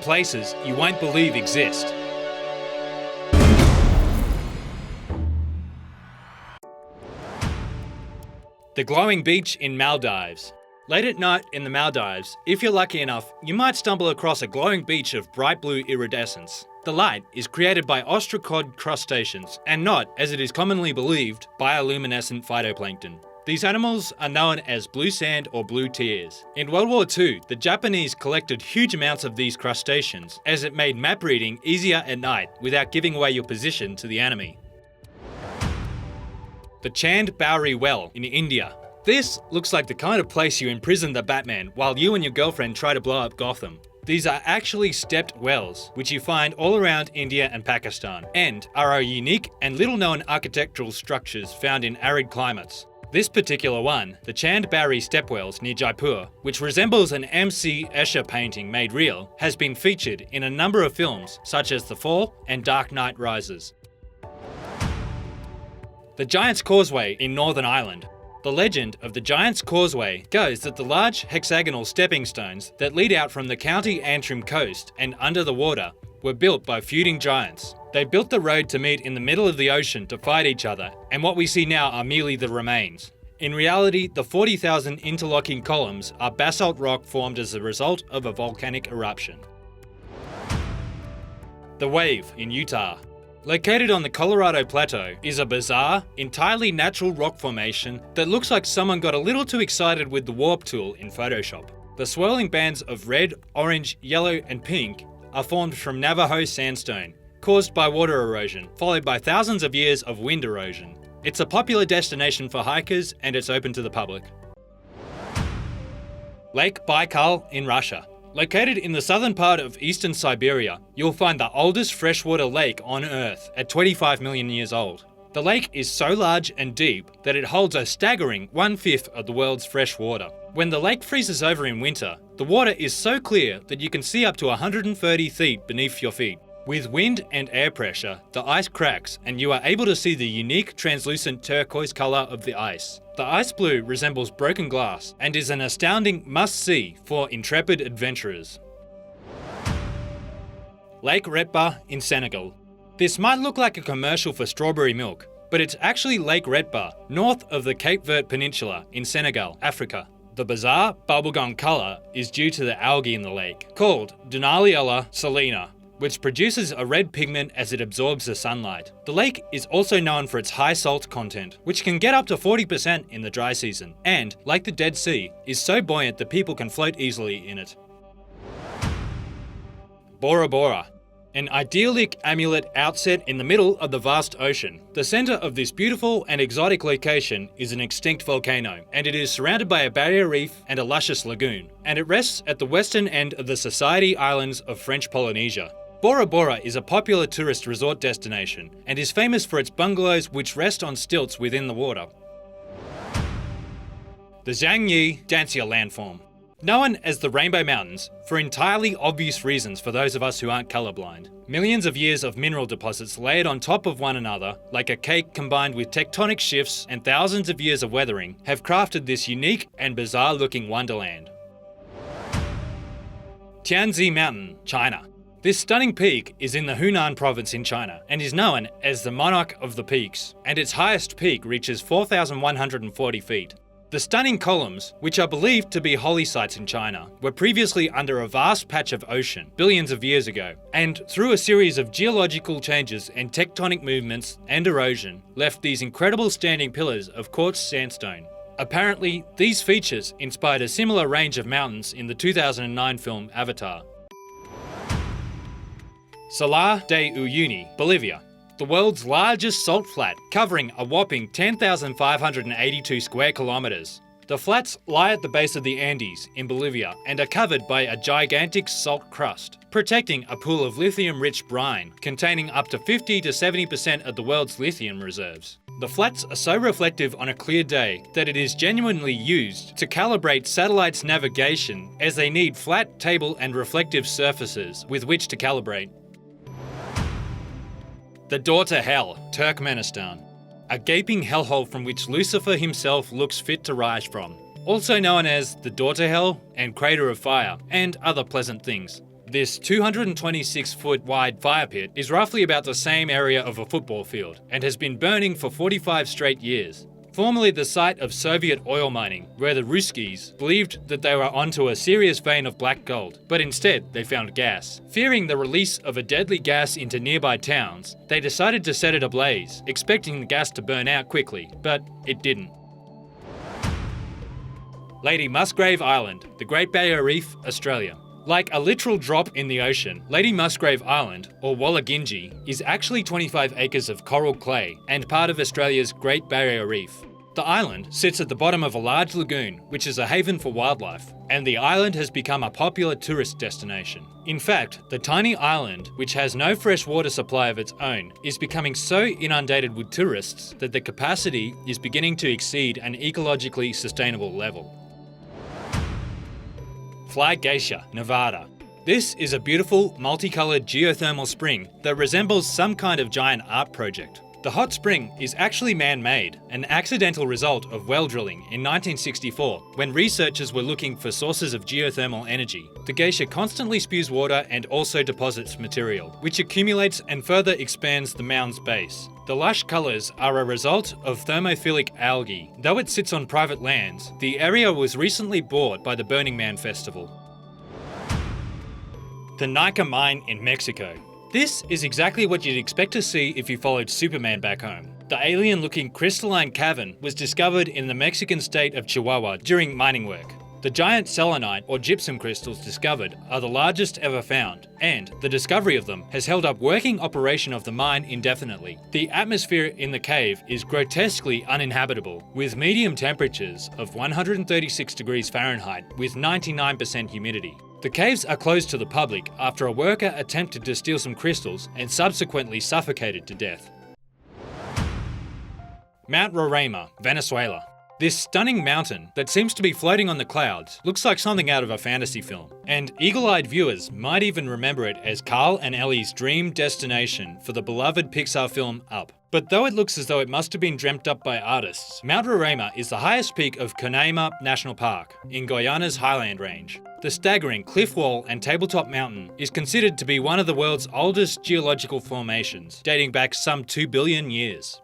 places you won't believe exist. The glowing beach in Maldives. Late at night in the Maldives, if you're lucky enough, you might stumble across a glowing beach of bright blue iridescence. The light is created by ostracod crustaceans and not, as it is commonly believed, bioluminescent phytoplankton. These animals are known as blue sand or blue tears. In World War II, the Japanese collected huge amounts of these crustaceans as it made map reading easier at night without giving away your position to the enemy. The Chand Bowery Well in India. This looks like the kind of place you imprison the Batman while you and your girlfriend try to blow up Gotham. These are actually stepped wells, which you find all around India and Pakistan, and are unique and little-known architectural structures found in arid climates. This particular one, the Chand Bowery Stepwells near Jaipur, which resembles an M.C. Escher painting made real, has been featured in a number of films such as The Fall and Dark Knight Rises. The Giant's Causeway in Northern Ireland. The legend of the Giant's Causeway goes that the large hexagonal stepping stones that lead out from the County Antrim coast and under the water were built by feuding giants. They built the road to meet in the middle of the ocean to fight each other, and what we see now are merely the remains. In reality, the 40,000 interlocking columns are basalt rock formed as a result of a volcanic eruption. The Wave in Utah. Located on the Colorado Plateau is a bizarre, entirely natural rock formation that looks like someone got a little too excited with the warp tool in Photoshop. The swirling bands of red, orange, yellow, and pink are formed from Navajo sandstone, caused by water erosion, followed by thousands of years of wind erosion. It's a popular destination for hikers and it's open to the public. Lake Baikal in Russia. Located in the southern part of eastern Siberia, you'll find the oldest freshwater lake on Earth at 25 million years old. The lake is so large and deep that it holds a staggering 1/5 of the world's fresh water. When the lake freezes over in winter, the water is so clear that you can see up to 130 feet beneath your feet. With wind and air pressure, the ice cracks and you are able to see the unique translucent turquoise colour of the ice. The ice blue resembles broken glass and is an astounding must-see for intrepid adventurers. Lake Retba in Senegal. This might look like a commercial for strawberry milk, but it's actually Lake Retba, north of the Cape Verde Peninsula in Senegal, Africa. The bizarre bubblegum colour is due to the algae in the lake, called Dunaliella salina, which produces a red pigment as it absorbs the sunlight. The lake is also known for its high salt content, which can get up to 40% in the dry season, and, like the Dead Sea, is so buoyant that people can float easily in it. Bora Bora. An idyllic amulet outset in the middle of the vast ocean. The centre of this beautiful and exotic location is an extinct volcano, and it is surrounded by a barrier reef and a luscious lagoon, and it rests at the western end of the Society Islands of French Polynesia. Bora Bora is a popular tourist resort destination and is famous for its bungalows which rest on stilts within the water. The Zhangyi Danxia landform. Known as the Rainbow Mountains for entirely obvious reasons for those of us who aren't colourblind. Millions of years of mineral deposits layered on top of one another, like a cake combined with tectonic shifts and thousands of years of weathering, have crafted this unique and bizarre looking wonderland. Tianzi Mountain, China. This stunning peak is in the Hunan province in China and is known as the Monarch of the Peaks, and its highest peak reaches 4,140 feet. The stunning columns, which are believed to be holy sites in China, were previously under a vast patch of ocean billions of years ago, and through a series of geological changes and tectonic movements and erosion, left these incredible standing pillars of quartz sandstone. Apparently, these features inspired a similar range of mountains in the 2009 film Avatar. Salar de Uyuni, Bolivia. The world's largest salt flat, covering a whopping 10,582 square kilometres. The flats lie at the base of the Andes in Bolivia and are covered by a gigantic salt crust, protecting a pool of lithium-rich brine containing up to 50 to 70% of the world's lithium reserves. The flats are so reflective on a clear day that it is genuinely used to calibrate satellites' navigation, as they need flat, table and reflective surfaces with which to calibrate. The Door to Hell, Turkmenistan. A gaping hellhole from which Lucifer himself looks fit to rise from. Also known as the Door to Hell and Crater of Fire, and other pleasant things. This 226-foot wide fire pit is roughly about the same area of a football field and has been burning for 45 straight years. Formerly the site of Soviet oil mining, where the Ruskies believed that they were onto a serious vein of black gold, but instead they found gas. Fearing the release of a deadly gas into nearby towns, they decided to set it ablaze, expecting the gas to burn out quickly, but it didn't. Lady Musgrave Island, the Great Barrier Reef, Australia. Like a literal drop in the ocean, Lady Musgrave Island, or Wollongonghi, is actually 25 acres of coral clay and part of Australia's Great Barrier Reef. The island sits at the bottom of a large lagoon, which is a haven for wildlife, and the island has become a popular tourist destination. In fact, the tiny island, which has no fresh water supply of its own, is becoming so inundated with tourists that the capacity is beginning to exceed an ecologically sustainable level. Fly Glacier, Nevada. This is a beautiful, multicolored geothermal spring that resembles some kind of giant art project. The hot spring is actually man-made, an accidental result of well drilling in 1964 when researchers were looking for sources of geothermal energy. The glacier constantly spews water and also deposits material, which accumulates and further expands the mound's base. The lush colours are a result of thermophilic algae. Though it sits on private lands, the area was recently bought by the Burning Man Festival. The Nika Mine in Mexico. This is exactly what you'd expect to see if you followed Superman back home. The alien-looking crystalline cavern was discovered in the Mexican state of Chihuahua during mining work. The giant selenite or gypsum crystals discovered are the largest ever found, and the discovery of them has held up working operation of the mine indefinitely. The atmosphere in the cave is grotesquely uninhabitable, with medium temperatures of 136 degrees Fahrenheit with 99% humidity. The caves are closed to the public after a worker attempted to steal some crystals and subsequently suffocated to death. Mount Roraima, Venezuela. This stunning mountain that seems to be floating on the clouds looks like something out of a fantasy film, and eagle-eyed viewers might even remember it as Carl and Ellie's dream destination for the beloved Pixar film Up. But though it looks as though it must have been dreamt up by artists, Mount Roraima is the highest peak of Canaima National Park in Guyana's Highland Range. The staggering cliff wall and tabletop mountain is considered to be one of the world's oldest geological formations, dating back some 2 billion years.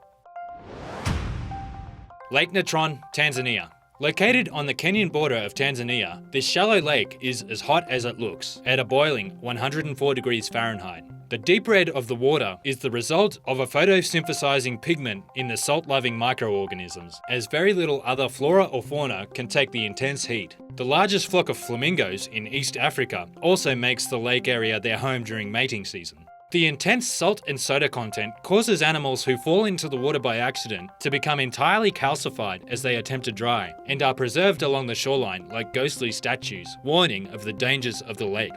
Lake Natron, Tanzania. Located on the Kenyan border of Tanzania, this shallow lake is as hot as it looks, at a boiling 104 degrees Fahrenheit. The deep red of the water is the result of a photosynthesizing pigment in the salt-loving microorganisms, as very little other flora or fauna can take the intense heat. The largest flock of flamingos in East Africa also makes the lake area their home during mating season. The intense salt and soda content causes animals who fall into the water by accident to become entirely calcified as they attempt to dry, and are preserved along the shoreline like ghostly statues, warning of the dangers of the lake.